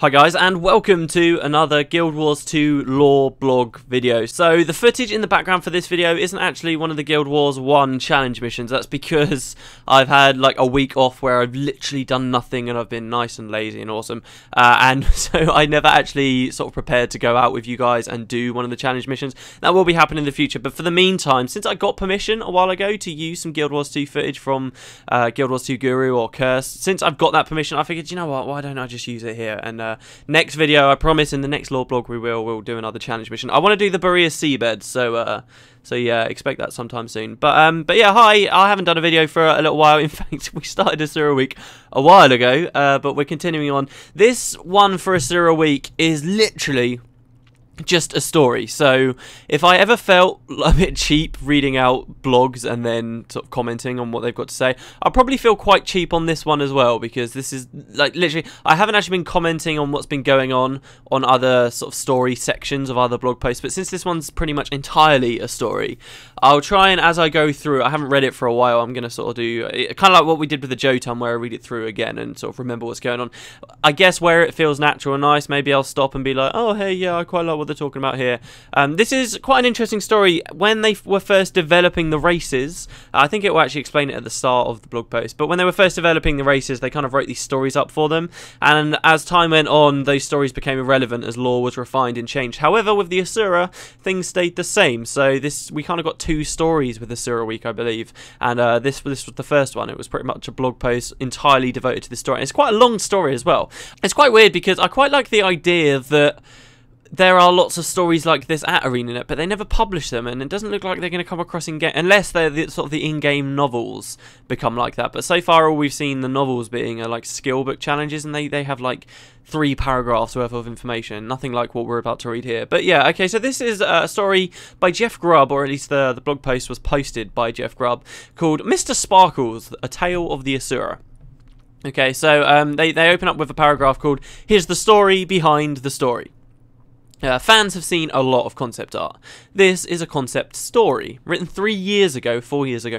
Hi guys, and welcome to another Guild Wars 2 lore blog video. So the footage in the background for this video isn't actually one of the Guild Wars 1 challenge missions. That's because I've had like a week off where I've literally done nothing and I've been nice and lazy and awesome. And so I never actually sort of prepared to go out with you guys and do one of the challenge missions. That will be happening in the future, but for the meantime, since I got permission a while ago to use some Guild Wars 2 footage from Guild Wars 2 Guru or Curse, since I've got that permission, I figured, you know what, why don't I just use it here? And next video, I promise in the next lore blog we'll do another challenge mission. I want to do the Berea seabed, so yeah, expect that sometime soon. But yeah, hi, I haven't done a video for a little while. In fact, we started Asura Week a while ago, but we're continuing on. This one for Asura Week is literally just a story. So if I ever felt a bit cheap reading out blogs and then sort of commenting on what they've got to say, I'll probably feel quite cheap on this one as well, because this is like literally, I haven't actually been commenting on what's been going on other sort of story sections of other blog posts, but since this one's pretty much entirely a story, I'll try and, as I go through, I haven't read it for a while, I'm going to sort of do kind of like what we did with the Jotun, where I read it through again and sort of remember what's going on. I guess where it feels natural and nice, maybe I'll stop and be like, oh hey, yeah, I quite like what they're talking about here. This is quite an interesting story. When they were first developing the races, I think it will actually explain it at the start of the blog post, but when they were first developing the races, they kind of wrote these stories up for them, and as time went on, those stories became irrelevant as lore was refined and changed. However, with the Asura, things stayed the same, so we kind of got two stories with Asura Week, I believe, and this was the first one. It was pretty much a blog post entirely devoted to this story. And it's quite a long story as well. It's quite weird because I quite like the idea that there are lots of stories like this at ArenaNet, but they never publish them, and it doesn't look like they're going to come across in-game, unless they're sort of the in-game novels become like that. But so far, all we've seen the novels being are like skill book challenges, and they have like 3 paragraphs worth of information, nothing like what we're about to read here. But yeah, okay, so this is a story by Jeff Grubb, or at least the blog post was posted by Jeff Grubb, called Mr. Sparkles, A Tale of the Asura. Okay, so they open up with a paragraph called, Here's the story behind the story. Fans have seen a lot of concept art. This is a concept story, written 4 years ago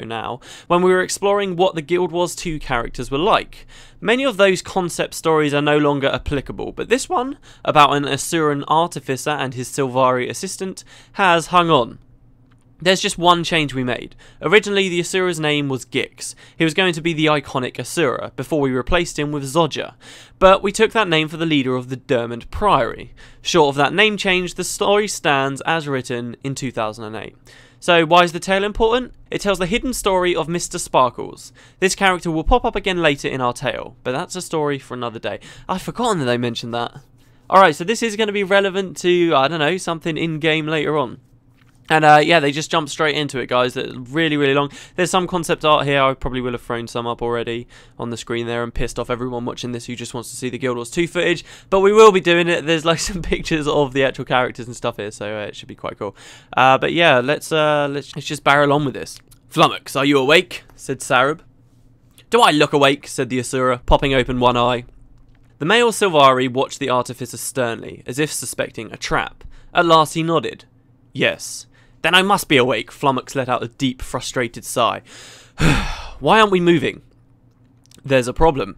now, when we were exploring what the Guild Wars 2 characters were like. Many of those concept stories are no longer applicable, but this one, about an Asuran artificer and his Sylvari assistant, has hung on. There's just one change we made. Originally, the Asura's name was Gix. He was going to be the iconic Asura, before we replaced him with Zodja. But we took that name for the leader of the Dermond Priory. Short of that name change, the story stands as written in 2008. So why is the tale important? It tells the hidden story of Mr. Sparkles. This character will pop up again later in our tale, but that's a story for another day. I'd forgotten that they mentioned that. Alright, so this is going to be relevant to, I don't know, something in-game later on. And yeah, they just jump straight into it, guys. They're really, really long. There's some concept art here. I probably will have thrown some up already on the screen there and pissed off everyone watching this who just wants to see the Guild Wars 2 footage. But we will be doing it. There's like some pictures of the actual characters and stuff here, so it should be quite cool. But yeah, let's just barrel on with this. Flummox, are you awake? Said Sarab. Do I look awake? Said the Asura, popping open one eye. The male Sylvari watched the artificer sternly, as if suspecting a trap. At last he nodded. Yes. Then I must be awake. Flummox let out a deep, frustrated sigh. Why aren't we moving? There's a problem.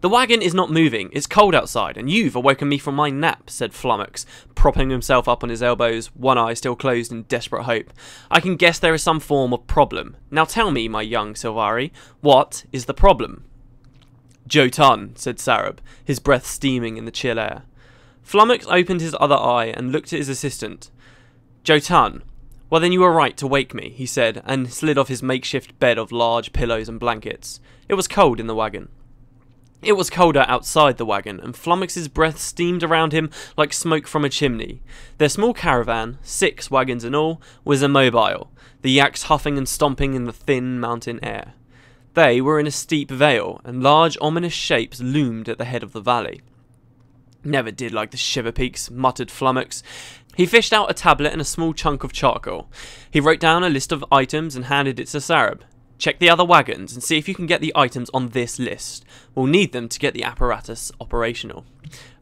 The wagon is not moving. It's cold outside, and you've awoken me from my nap, said Flummox, propping himself up on his elbows, one eye still closed in desperate hope. I can guess there is some form of problem. Now tell me, my young Sylvari, what is the problem? Jotun, said Sarab, his breath steaming in the chill air. Flummox opened his other eye and looked at his assistant. Jotun. Well, then you were right to wake me, he said, and slid off his makeshift bed of large pillows and blankets. It was cold in the wagon. It was colder outside the wagon, and Flummox's breath steamed around him like smoke from a chimney. Their small caravan, 6 wagons in all, was immobile, the yaks huffing and stomping in the thin mountain air. They were in a steep vale, and large ominous shapes loomed at the head of the valley. Never did like the Shiver Peaks, muttered Flummox. He fished out a tablet and a small chunk of charcoal. He wrote down a list of items and handed it to Sarab. Check the other wagons and see if you can get the items on this list. We'll need them to get the apparatus operational.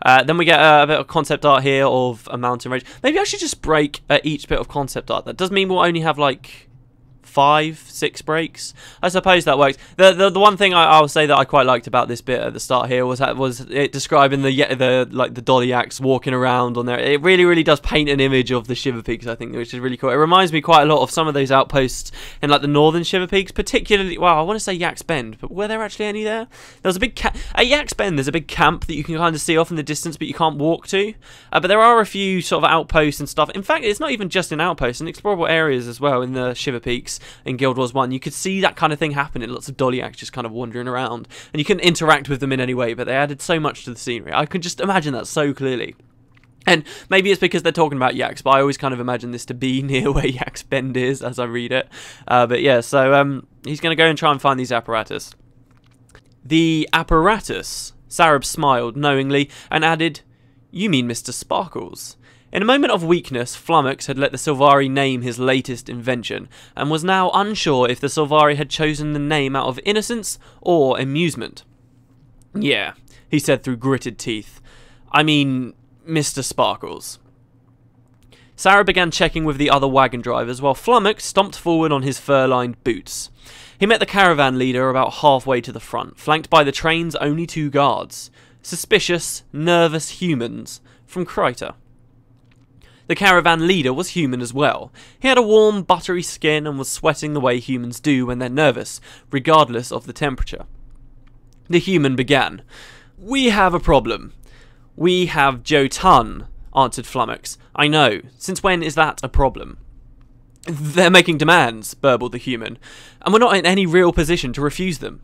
Then we get a bit of concept art here of a mountain range. Maybe I should just break each bit of concept art. That does mean we'll only have like 5, 6 brakes. I suppose that works. The one thing I'll say that I quite liked about this bit at the start here was it describing the dolly yaks walking around on there. It really does paint an image of the Shiver Peaks, I think, which is really cool. It reminds me quite a lot of some of those outposts in like the northern Shiver Peaks, particularly. Well, I want to say Yaks Bend, but were there actually any there? There was a big at Yaks Bend. There's a big camp that you can kind of see off in the distance, but you can't walk to. But there are a few sort of outposts and stuff. In fact, it's not even just in outposts, in explorable areas as well in the Shiver Peaks in Guild Wars 1. You could see that kind of thing happening. Lots of dolly yaks just kind of wandering around, and you couldn't interact with them in any way, but they added so much to the scenery. I could just imagine that so clearly. And maybe it's because they're talking about yaks, but I always kind of imagine this to be near where Yaks Bend is as I read it. But yeah, so he's going to go and try and find these apparatus. The apparatus? Sarab smiled knowingly and added, "You mean Mr. Sparkles?" In a moment of weakness, Flummox had let the Sylvari name his latest invention, and was now unsure if the Sylvari had chosen the name out of innocence or amusement. "Yeah," he said through gritted teeth. "I mean, Mr. Sparkles." Sarah began checking with the other wagon drivers, while Flummox stomped forward on his fur-lined boots. He met the caravan leader about halfway to the front, flanked by the train's only 2 guards. Suspicious, nervous humans from Kryta. The caravan leader was human as well. He had a warm, buttery skin and was sweating the way humans do when they're nervous, regardless of the temperature. The human began. "We have a problem." "We have Jotun," answered Flummox. "I know. Since when is that a problem?" "They're making demands," burbled the human, "and we're not in any real position to refuse them."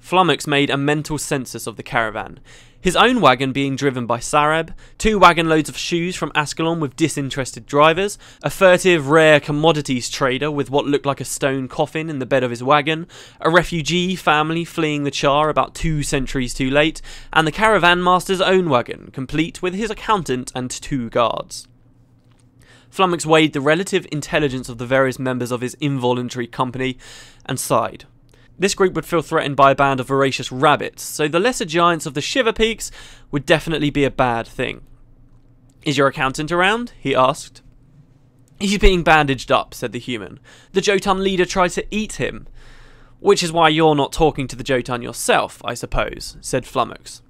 Flummox made a mental census of the caravan. His own wagon being driven by Sarab, 2 wagon loads of shoes from Ascalon with disinterested drivers, a furtive rare commodities trader with what looked like a stone coffin in the bed of his wagon, a refugee family fleeing the Char about 2 centuries too late, and the caravan master's own wagon, complete with his accountant and 2 guards. Flummox weighed the relative intelligence of the various members of his involuntary company and sighed. This group would feel threatened by a band of voracious rabbits, so the lesser giants of the Shiver Peaks would definitely be a bad thing. "Is your accountant around?" he asked. "He's being bandaged up," said the human. "The Jotun leader tried to eat him." "Which is why you're not talking to the Jotun yourself, I suppose," said Flummox.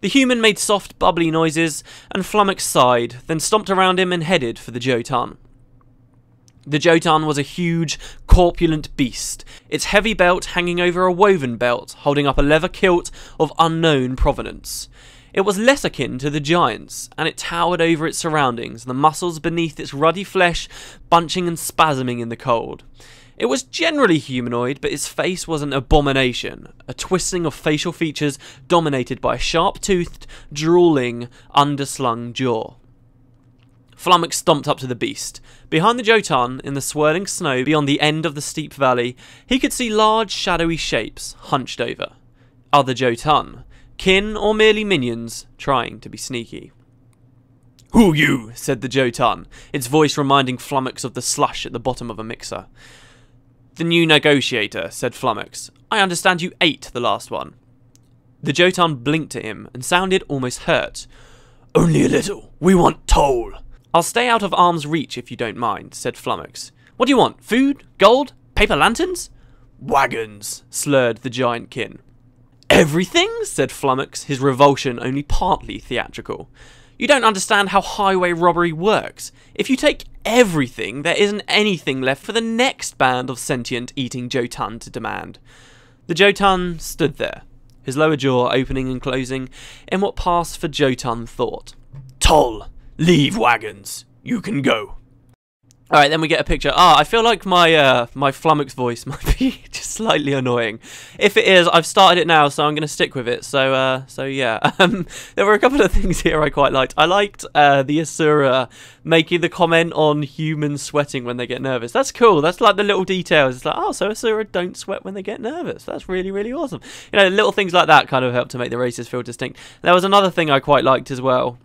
The human made soft, bubbly noises, and Flummox sighed, then stomped around him and headed for the Jotun. The Jotun was a huge, corpulent beast, its heavy belt hanging over a woven belt, holding up a leather kilt of unknown provenance. It was less akin to the giants, and it towered over its surroundings, the muscles beneath its ruddy flesh bunching and spasming in the cold. It was generally humanoid, but its face was an abomination, a twisting of facial features dominated by a sharp-toothed, drooling, underslung jaw. Flummox stomped up to the beast. Behind the Jotun, in the swirling snow beyond the end of the steep valley, he could see large shadowy shapes hunched over. Other Jotun, kin or merely minions, trying to be sneaky. "Who you?" said the Jotun, its voice reminding Flummox of the slush at the bottom of a mixer. "The new negotiator," said Flummox. "I understand you ate the last one." The Jotun blinked at him and sounded almost hurt. "Only a little. We want toll." "I'll stay out of arm's reach if you don't mind," said Flummox. "What do you want? Food? Gold? Paper lanterns?" "Wagons," slurred the giant kin. "Everything?" said Flummox, his revulsion only partly theatrical. "You don't understand how highway robbery works. If you take everything, there isn't anything left for the next band of sentient eating Jotun to demand." The Jotun stood there, his lower jaw opening and closing in what passed for Jotun thought. "Toll! Leave wagons. You can go." Alright, then we get a picture. I feel like my my Flummox voice might be just slightly annoying. If it is, I've started it now, so I'm going to stick with it. So yeah. There were a couple of things here I quite liked. I liked the Asura making the comment on humans sweating when they get nervous. That's cool. That's like the little details. It's like, oh, so Asura don't sweat when they get nervous. That's really, really awesome. You know, little things like that kind of help to make the races feel distinct. There was another thing I quite liked as well.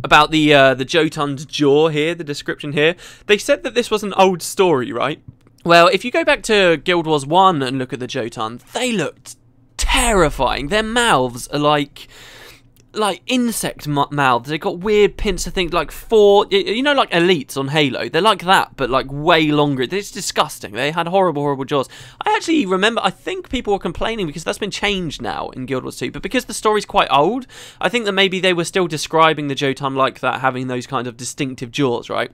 About the Jotun's jaw here, the description here. They said that this was an old story, right? Well, if you go back to Guild Wars 1 and look at the Jotun, they looked terrifying. Their mouths are like like insect mouths. They got weird pincer things, like four, you know, like elites on Halo. They're like that, but like way longer. It's disgusting. They had horrible jaws. I actually remember, I think people were complaining because that's been changed now in Guild Wars 2, but because the story's quite old, I think that maybe they were still describing the Jotun like that, having those kind of distinctive jaws, right?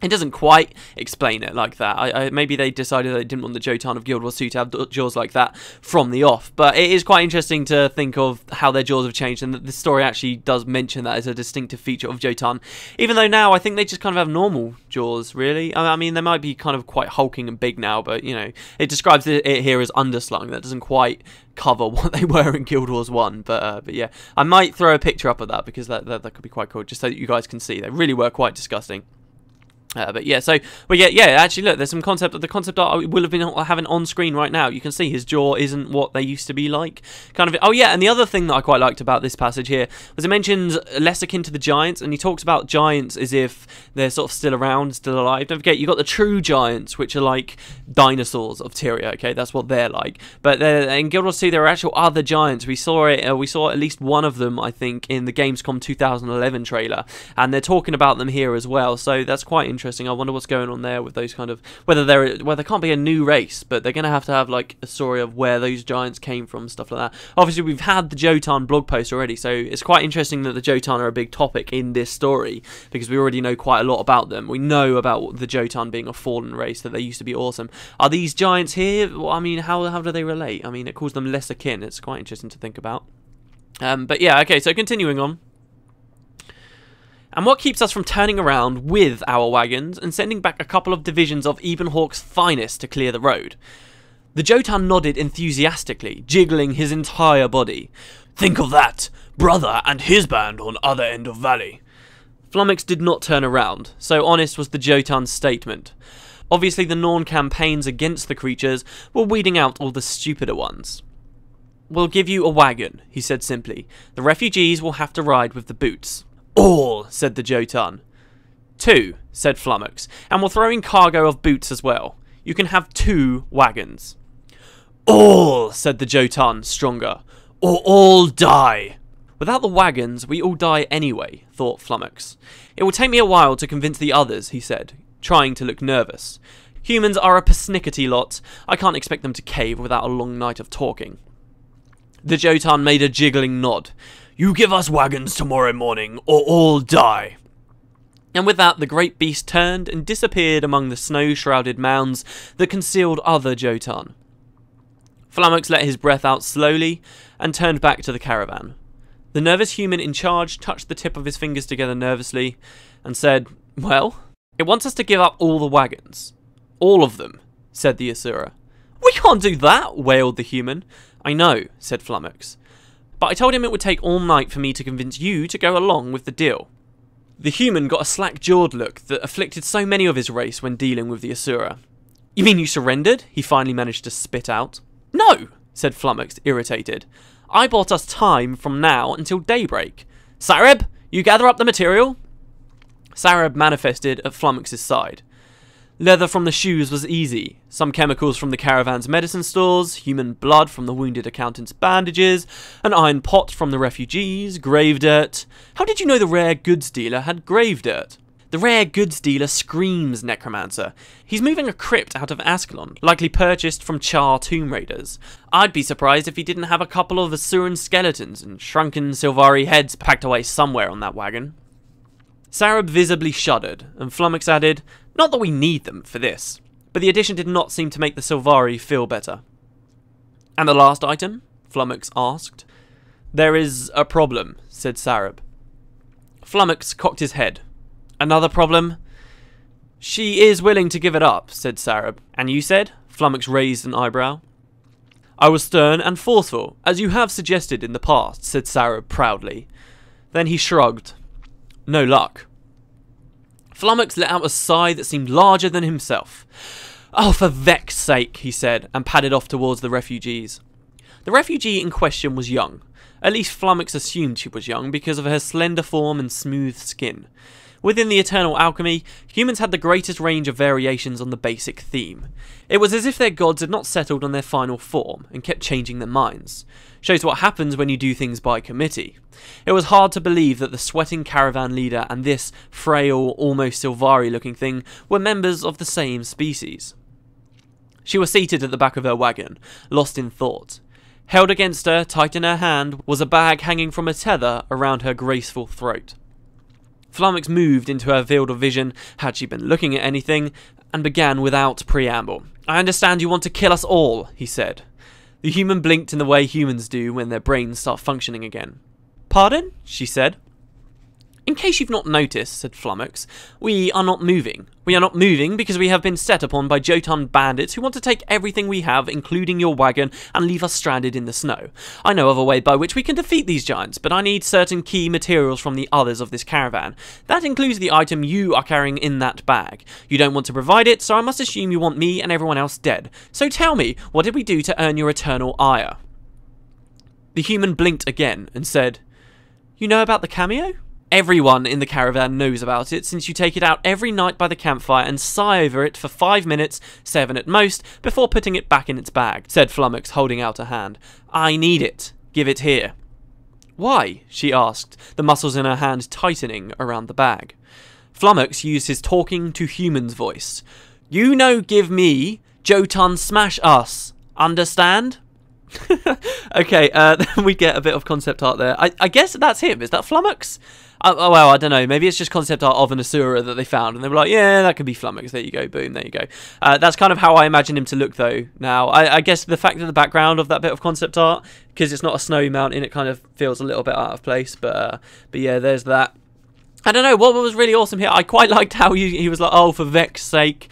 It doesn't quite explain it like that. Maybe they decided they didn't want the Jotun of Guild Wars 2 to have jaws like that from the off. But it is quite interesting to think of how their jaws have changed, and that the story actually does mention that as a distinctive feature of Jotun. Even though now I think they just kind of have normal jaws, really. I mean, they might be kind of quite hulking and big now, but, you know, it describes it here as underslung. That doesn't quite cover what they were in Guild Wars 1. But yeah, I might throw a picture up of that because that could be quite cool, just so that you guys can see. They really were quite disgusting. But yeah, so actually look, there's some concept. The concept art will have been having on screen right now. You can see his jaw isn't what they used to be like, kind of. Oh yeah, and the other thing that I quite liked about this passage here was it mentions less akin to the giants, and he talks about giants as if they're sort of still around, still alive. Don't forget, you got the true giants, which are like dinosaurs of Tyria. Okay, that's what they're like. But in Guild Wars 2, there are actual other giants. We saw it. We saw at least one of them, I think, in the Gamescom 2011 trailer, and they're talking about them here as well. So that's quite interesting. I wonder what's going on there with those kind of, whether there can't be a new race, but they're going to have like a story of where those giants came from, stuff like that. Obviously, we've had the Jotun blog post already, so it's quite interesting that the Jotun are a big topic in this story, because we already know quite a lot about them. We know about the Jotun being a fallen race, that they used to be awesome. Are these giants here? Well, I mean, how do they relate? I mean, it calls them lesser kin. It's quite interesting to think about. But yeah, okay, so continuing on. And what keeps us from turning around with our wagons and sending back a couple of divisions of Ebenhawk's finest to clear the road? The Jotun nodded enthusiastically, jiggling his entire body. Think of that! Brother and his band on other end of valley. Flummox did not turn around, so honest was the Jotun's statement. Obviously the Norn campaigns against the creatures were weeding out all the stupider ones. We'll give you a wagon, he said simply. The refugees will have to ride with the boots. All, said the Jotun. 2, said Flummox, and we'll throw in cargo of boots as well. You can have 2 wagons. All, said the Jotun, stronger, or all die. Without the wagons, we all die anyway, thought Flummox. It will take me a while to convince the others, he said, trying to look nervous. Humans are a persnickety lot. I can't expect them to cave without a long night of talking. The Jotun made a jiggling nod. You give us wagons tomorrow morning, or all die. And with that, the great beast turned and disappeared among the snow-shrouded mounds that concealed other Jotun. Flummox let his breath out slowly and turned back to the caravan. The nervous human in charge touched the tip of his fingers together nervously and said, Well, it wants us to give up all the wagons. All of them, said the Asura. We can't do that, wailed the human. I know, said Flummox. But I told him it would take all night for me to convince you to go along with the deal. The human got a slack-jawed look that afflicted so many of his race when dealing with the Asura. You mean you surrendered? He finally managed to spit out. No, said Flummox, irritated. I bought us time from now until daybreak. Sareb, you gather up the material? Sareb manifested at Flummox's side. Leather from the shoes was easy, some chemicals from the caravan's medicine stores, human blood from the wounded accountant's bandages, an iron pot from the refugees, grave dirt. How did you know the rare goods dealer had grave dirt? The rare goods dealer screams, Necromancer. He's moving a crypt out of Ascalon, likely purchased from Char tomb raiders. I'd be surprised if he didn't have a couple of Asuran skeletons and shrunken Sylvari heads packed away somewhere on that wagon. Sareb visibly shuddered, and Flummox added, Not that we need them for this, but the addition did not seem to make the Sylvari feel better. And the last item? Flummox asked. There is a problem, said Sareb. Flummox cocked his head. Another problem? She is willing to give it up, said Sareb. And you said? Flummox raised an eyebrow. I was stern and forceful, as you have suggested in the past, said Sareb proudly. Then he shrugged. No luck. Flummox let out a sigh that seemed larger than himself. Oh, for Vex's sake, he said, and padded off towards the refugees. The refugee in question was young. At least Flummox assumed she was young because of her slender form and smooth skin. Within the Eternal Alchemy, humans had the greatest range of variations on the basic theme. It was as if their gods had not settled on their final form and kept changing their minds. Shows what happens when you do things by committee. It was hard to believe that the sweating caravan leader and this frail, almost Sylvari looking thing were members of the same species. She was seated at the back of her wagon, lost in thought. Held against her, tight in her hand, was a bag hanging from a tether around her graceful throat. Flummox moved into her field of vision, had she been looking at anything, and began without preamble. "I understand you want to kill us all," he said. The human blinked in the way humans do when their brains start functioning again. "Pardon?" she said. "In case you've not noticed," said Flummox, "we are not moving. We are not moving because we have been set upon by Jotun bandits who want to take everything we have, including your wagon, and leave us stranded in the snow. I know of a way by which we can defeat these giants, but I need certain key materials from the others of this caravan. That includes the item you are carrying in that bag. You don't want to provide it, so I must assume you want me and everyone else dead. So tell me, what did we do to earn your eternal ire?" The human blinked again and said, "You know about the cameo? Everyone in the caravan knows about it, since you take it out every night by the campfire and sigh over it for 5 minutes, 7 at most, before putting it back in its bag," said Flummox, holding out a hand. "I need it. Give it here." "Why?" she asked, the muscles in her hand tightening around the bag. Flummox used his talking to humans voice. "You no give me, Jotun smash us. Understand?" Okay, then we get a bit of concept art there. I guess that's him. Is that Flummox? Oh, well, I don't know. Maybe it's just concept art of an Asura that they found, and they were like, yeah, that could be Flummox. There you go. Boom, there you go. That's kind of how I imagine him to look, though, now. I guess the fact that the background of that bit of concept art, because it's not a snowy mountain, it kind of feels a little bit out of place, but yeah, there's that. I don't know, what was really awesome here, I quite liked how he was like, oh, for Vec's sake.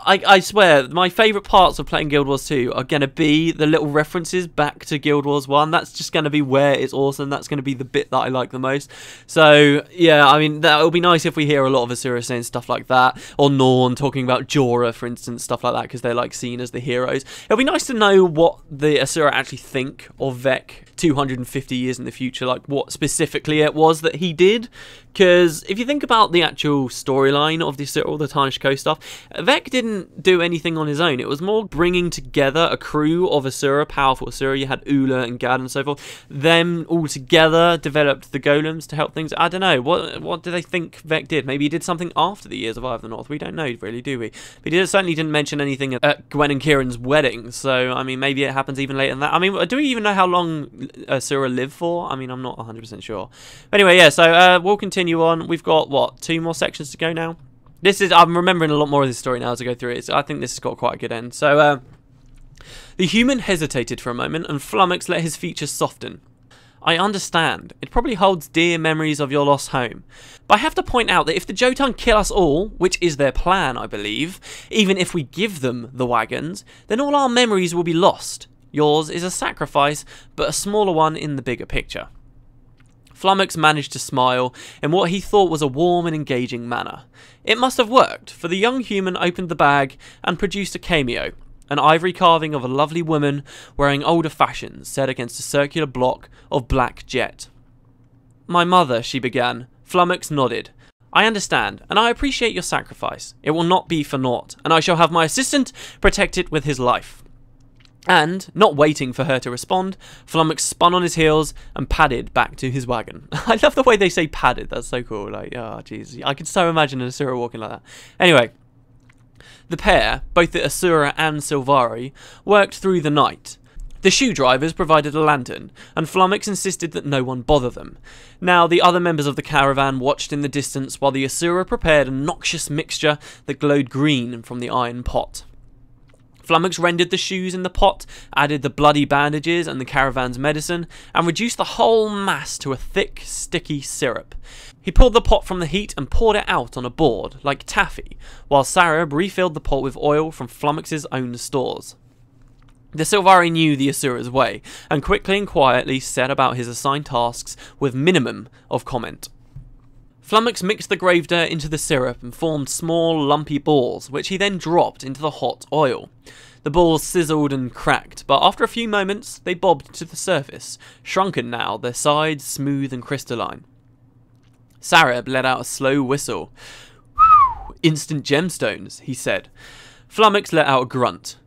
I swear, my favourite parts of playing Guild Wars 2 are going to be the little references back to Guild Wars 1. That's just going to be where it's awesome. That's going to be the bit that I like the most. So, yeah, I mean, that would be nice if we hear a lot of Asura saying stuff like that. Or Norn talking about Jorah, for instance, stuff like that, because they're, like, seen as the heroes. It would be nice to know what the Asura actually think of Vec 250 years in the future, like what specifically it was that he did. Because if you think about the actual storyline of this, all the Tarnished Coast stuff, Vec didn't do anything on his own. It was more bringing together a crew of Asura, powerful Asura. You had Ula and Gad and so forth. Them all together developed the golems to help things. I don't know. What do they think Vec did? Maybe he did something after the Years of Eye of the North. We don't know, really, do we? But he certainly didn't mention anything at Gwen and Kieran's wedding. So, I mean, maybe it happens even later than that. I mean, do we even know how long Asura lived for? I mean, I'm not 100% sure. But anyway, yeah, so we'll continue on. We've got, what, 2 more sections to go now? I'm remembering a lot more of this story now as I go through it, so I think this has got quite a good end. So, the human hesitated for a moment, and Flummox let his features soften. "I understand. It probably holds dear memories of your lost home. But I have to point out that if the Jotun kill us all, which is their plan, I believe, even if we give them the wagons, then all our memories will be lost. Yours is a sacrifice, but a smaller one in the bigger picture." Flummox managed to smile in what he thought was a warm and engaging manner. It must have worked, for the young human opened the bag and produced a cameo, an ivory carving of a lovely woman wearing older fashions set against a circular block of black jet. "My mother," she began. Flummox nodded. "I understand, and I appreciate your sacrifice. It will not be for naught, and I shall have my assistant protect it with his life." And, not waiting for her to respond, Flummox spun on his heels and padded back to his wagon. I love the way they say padded, that's so cool. Like, oh, jeez, I could so imagine an Asura walking like that. Anyway, the pair, both the Asura and Sylvari, worked through the night. The shoe drivers provided a lantern, and Flummox insisted that no one bother them. Now, the other members of the caravan watched in the distance while the Asura prepared a noxious mixture that glowed green from the iron pot. Flummox rendered the shoes in the pot, added the bloody bandages and the caravan's medicine, and reduced the whole mass to a thick, sticky syrup. He pulled the pot from the heat and poured it out on a board, like taffy, while Sarab refilled the pot with oil from Flummox's own stores. The Sylvari knew the Asura's way, and quickly and quietly set about his assigned tasks with minimum of comment. Flummox mixed the grave dirt into the syrup and formed small, lumpy balls, which he then dropped into the hot oil. The balls sizzled and cracked, but after a few moments, they bobbed to the surface, shrunken now, their sides smooth and crystalline. Sarab let out a slow whistle. "Whew, instant gemstones," he said. Flummox let out a grunt.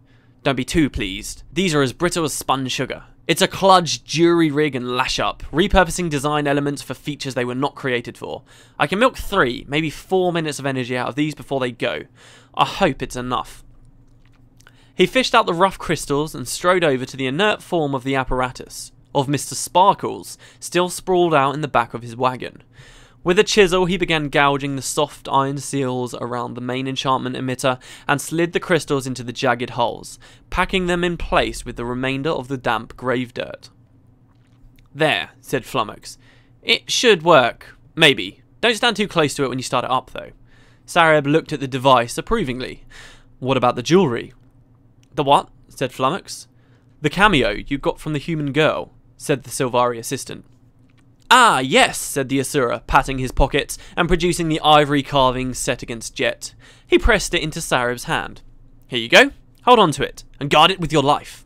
"Don't be too pleased. These are as brittle as spun sugar. It's a kludge, jury rig and lash up, repurposing design elements for features they were not created for. I can milk 3, maybe 4 minutes of energy out of these before they go. I hope it's enough. He fished out the rough crystals and strode over to the inert form of the apparatus, of Mr. Sparkles, still sprawled out in the back of his wagon. With a chisel, he began gouging the soft iron seals around the main enchantment emitter and slid the crystals into the jagged holes, packing them in place with the remainder of the damp grave dirt. "There," said Flummox. "It should work. Maybe. Don't stand too close to it when you start it up, though." Sareb looked at the device approvingly. "What about the jewellery?" "The what?" said Flummox. "The cameo you got from the human girl," said the Sylvari assistant. "Ah, yes," said the Asura, patting his pockets and producing the ivory carving set against jet. He pressed it into Sareb's hand. "Here you go. Hold on to it, and guard it with your life."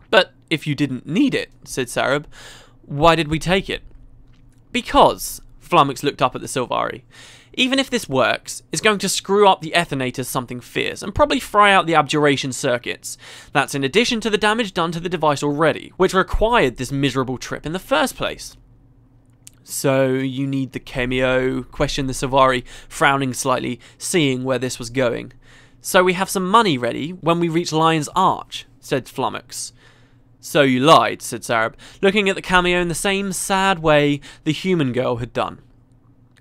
"But if you didn't need it," said Sareb, "why did we take it?" "Because," Flummox looked up at the Sylvari, "even if this works, it's going to screw up the Ethernators something fierce, and probably fry out the abjuration circuits. That's in addition to the damage done to the device already, which required this miserable trip in the first place." "So you need the cameo?" questioned the Sylvari, frowning slightly, seeing where this was going. "So we have some money ready when we reach Lion's Arch," said Flummox. "So you lied," said Sareb, looking at the cameo in the same sad way the human girl had done.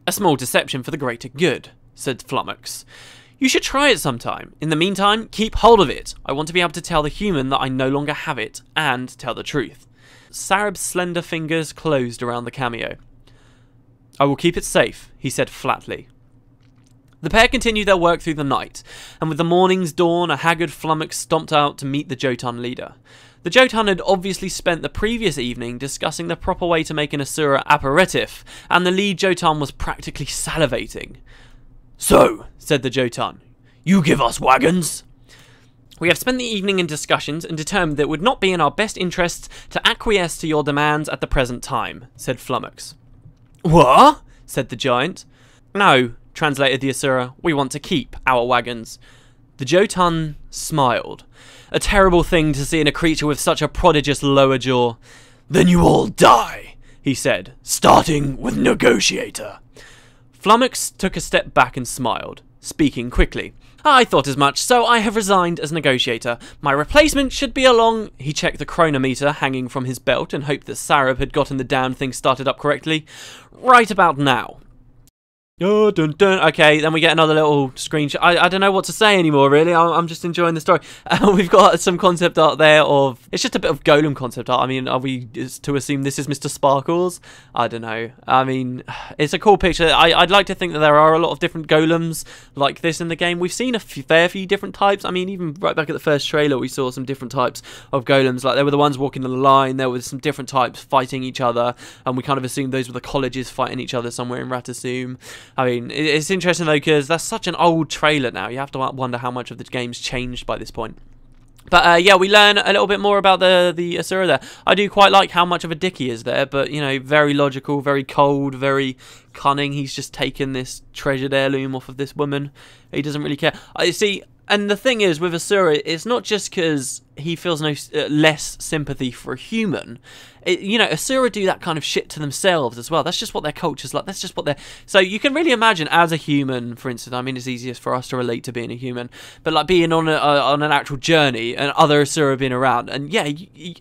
"A small deception for the greater good," said Flummox. "You should try it sometime. In the meantime, keep hold of it. I want to be able to tell the human that I no longer have it, and tell the truth." Sareb's slender fingers closed around the cameo. "I will keep it safe," he said flatly. The pair continued their work through the night, and with the morning's dawn, a haggard Flummox stomped out to meet the Jotun leader. The Jotun had obviously spent the previous evening discussing the proper way to make an Asura aperitif, and the lead Jotun was practically salivating. "So," said the Jotun, "you give us wagons?" "We have spent the evening in discussions and determined that it would not be in our best interests to acquiesce to your demands at the present time," said Flummox. "What?" said the giant. "No," translated the Asura, "we want to keep our wagons." The Jotun smiled. A terrible thing to see in a creature with such a prodigious lower jaw. "Then you all die," he said, "starting with Negotiator." Flummox took a step back and smiled, speaking quickly. "I thought as much, so I have resigned as Negotiator. My replacement should be along—" He checked the chronometer hanging from his belt and hoped that Sareb had gotten the damn thing started up correctly. "Right about now." Oh, dun dun. Okay, then we get another little screenshot. I don't know what to say anymore, really. I'm just enjoying the story. We've got some concept art there of... It's just a bit of Golem concept art. I mean, are we to assume this is Mr. Sparkles? I don't know. I mean, it's a cool picture. I'd like to think that there are a lot of different golems like this in the game. We've seen a fair few different types. I mean, even right back at the first trailer, we saw some different types of golems. Like, there were the ones walking the line. There were some different types fighting each other. And we kind of assumed those were the colleges fighting each other somewhere in Ratasum. I mean, it's interesting though, because that's such an old trailer now. You have to wonder how much of the game's changed by this point. But yeah, we learn a little bit more about the Asura there. I do quite like how much of a dick he is there, but, you know, very logical, very cold, very cunning. He's just taken this treasured heirloom off of this woman. He doesn't really care. I see. And the thing is, with Asura, it's not just because he feels no less sympathy for a human. You know, Asura do that kind of shit to themselves as well. That's just what their culture's like. That's just what they're... So you can really imagine as a human, for instance, I mean, it's easiest for us to relate to being a human, but like being on an actual journey and other Asura being around. And yeah,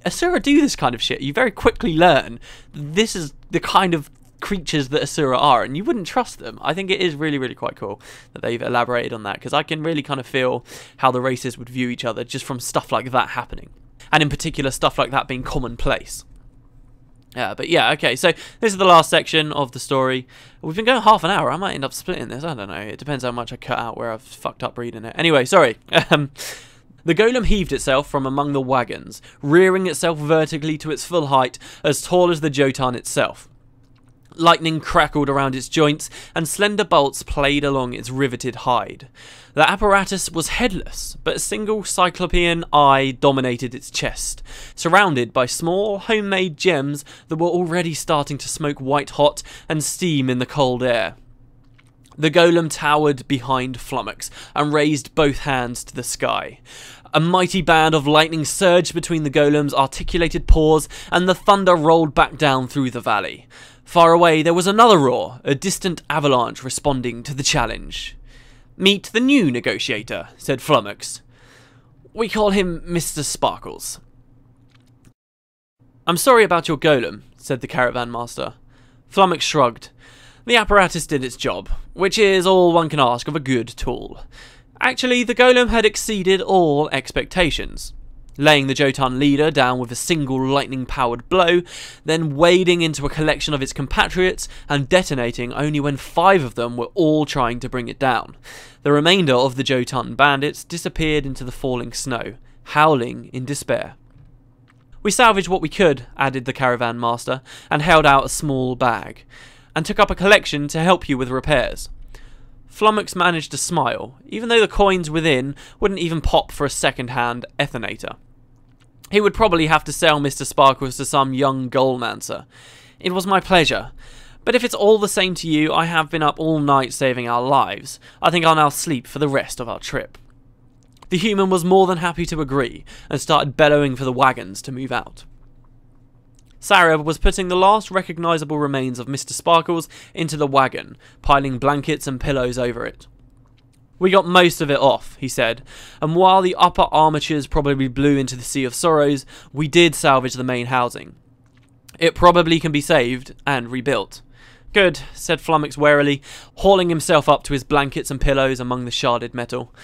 Asura do this kind of shit. You very quickly learn this is the kind of creatures that Asura are, and you wouldn't trust them. I think it is really, really quite cool that they've elaborated on that, because I can really kind of feel how the races would view each other just from stuff like that happening, and in particular stuff like that being commonplace. But yeah, okay, so this is the last section of the story. We've been going half an hour. I might end up splitting this. I don't know. It depends how much I cut out where I've fucked up reading it. Anyway, sorry. The golem heaved itself from among the wagons, rearing itself vertically to its full height, as tall as the Jotun itself. Lightning crackled around its joints, and slender bolts played along its riveted hide. The apparatus was headless, but a single cyclopean eye dominated its chest, surrounded by small homemade gems that were already starting to smoke white hot and steam in the cold air. The golem towered behind Flummox and raised both hands to the sky. A mighty band of lightning surged between the golem's articulated paws, and the thunder rolled back down through the valley. Far away there was another roar, a distant avalanche responding to the challenge. "Meet the new negotiator," said Flummox. "We call him Mr. Sparkles." "I'm sorry about your golem," said the caravan master. Flummox shrugged. The apparatus did its job, which is all one can ask of a good tool. Actually, the golem had exceeded all expectations. Laying the Jotun leader down with a single lightning-powered blow, then wading into a collection of its compatriots and detonating only when 5 of them were all trying to bring it down. The remainder of the Jotun bandits disappeared into the falling snow, howling in despair. "We salvaged what we could," added the caravan master, and held out a small bag, and took up a collection to help you with repairs. Flummox managed to smile, even though the coins within wouldn't even pop for a second-hand ethanator. He would probably have to sell Mr. Sparkles to some young goalmancer. "It was my pleasure. But if it's all the same to you, I have been up all night saving our lives. I think I'll now sleep for the rest of our trip." The human was more than happy to agree, and started bellowing for the wagons to move out. Sareb was putting the last recognisable remains of Mr. Sparkles into the wagon, piling blankets and pillows over it. "We got most of it off," he said, "and while the upper armatures probably blew into the Sea of Sorrows, we did salvage the main housing. It probably can be saved and rebuilt." "Good," said Flummox warily, hauling himself up to his blankets and pillows among the sharded metal.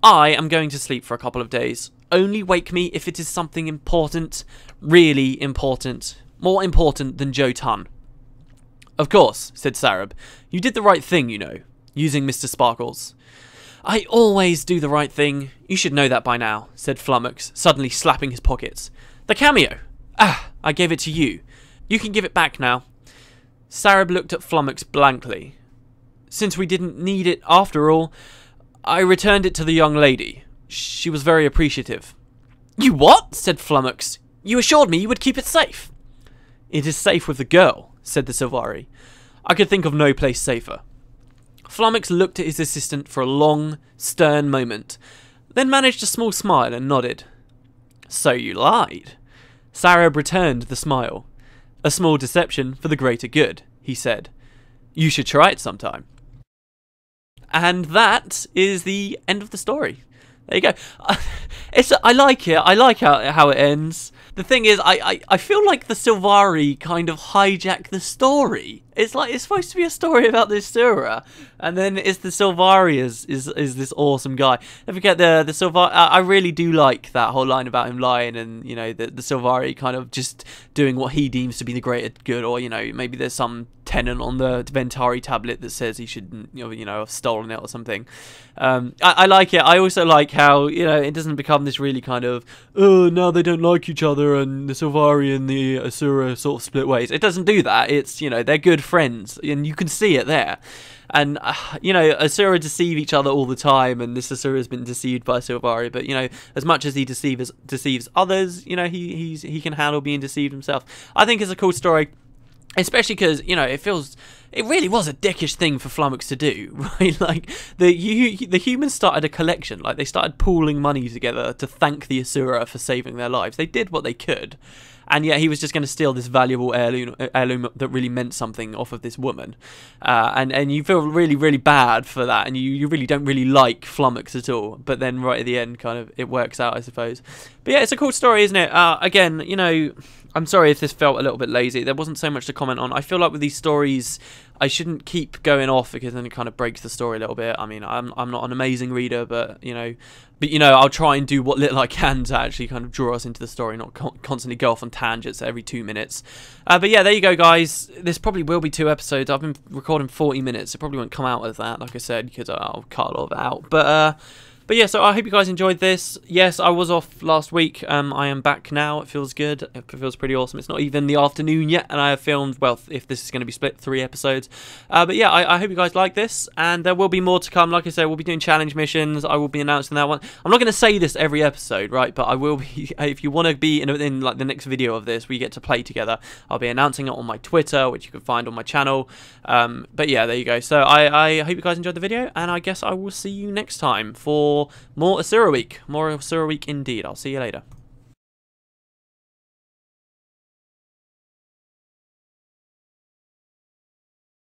"I am going to sleep for a couple of days. Only wake me if it is something important, really important, more important than Jotun." "Of course," said Sareb. "You did the right thing, you know, using Mr. Sparkles." "I always do the right thing. You should know that by now," said Flummox, suddenly slapping his pockets. "The cameo! Ah, I gave it to you. You can give it back now." Sareb looked at Flummox blankly. "Since we didn't need it after all, I returned it to the young lady. She was very appreciative." "You what?" said Flummox. "You assured me you would keep it safe." "It is safe with the girl," said the Sylvari. "I could think of no place safer." Flummox looked at his assistant for a long, stern moment, then managed a small smile and nodded. "So you lied." Sareb returned the smile. "A small deception for the greater good," he said. "You should try it sometime." And that is the end of the story. There you go. I like it. I like how it ends. The thing is, I feel like the Sylvari kind of hijack the story. It's like it's supposed to be a story about the Asura, and then it's the Sylvari is this awesome guy. Don't forget the Sylvari. I really do like that whole line about him lying, and you know the Sylvari kind of just doing what he deems to be the greater good, or you know maybe there's some tenant on the Ventari tablet that says he should you know have stolen it or something. I like it. I also like how you know it doesn't become this really kind of now they don't like each other and the Sylvari and the Asura sort of split ways. It doesn't do that. It's you know they're good friends and you can see it there. And you know Asura deceive each other all the time, and this Asura has been deceived by Sylvari. But you know as much as he deceives others, you know he can handle being deceived himself. I think it's a cool story. Especially because, you know, it really was a dickish thing for Flummox to do, right? Like, the humans started a collection, like, they started pooling money together to thank the Asura for saving their lives. They did what they could, and yet he was just going to steal this valuable heirloom that really meant something off of this woman. And you feel really, really bad for that, and you really don't really like Flummox at all, but then right at the end, kind of, it works out, I suppose. But yeah, it's a cool story, isn't it? Again, you know, I'm sorry if this felt a little bit lazy. There wasn't so much to comment on. I feel like with these stories, I shouldn't keep going off because then it kind of breaks the story a little bit. I mean, I'm not an amazing reader, but you know, I'll try and do what little I can to actually kind of draw us into the story, not constantly go off on tangents every 2 minutes. But yeah, there you go, guys. This probably will be 2 episodes. I've been recording 40 minutes. It probably won't come out as that, like I said, because I'll cut a lot of it out. But yeah, so I hope you guys enjoyed this. Yes, I was off last week. I am back now. It feels good. It feels pretty awesome. It's not even the afternoon yet, and I have filmed, well, if this is going to be split, 3 episodes. But yeah, I hope you guys like this, and there will be more to come. Like I said, we'll be doing challenge missions. I will be announcing that one. I'm not going to say this every episode, right? But I will be, if you want to be in like the next video of this, we get to play together. I'll be announcing it on my Twitter, which you can find on my channel. But yeah, there you go. So I hope you guys enjoyed the video, and I guess I will see you next time for for more Asura Week. More Asura Week indeed. I'll see you later.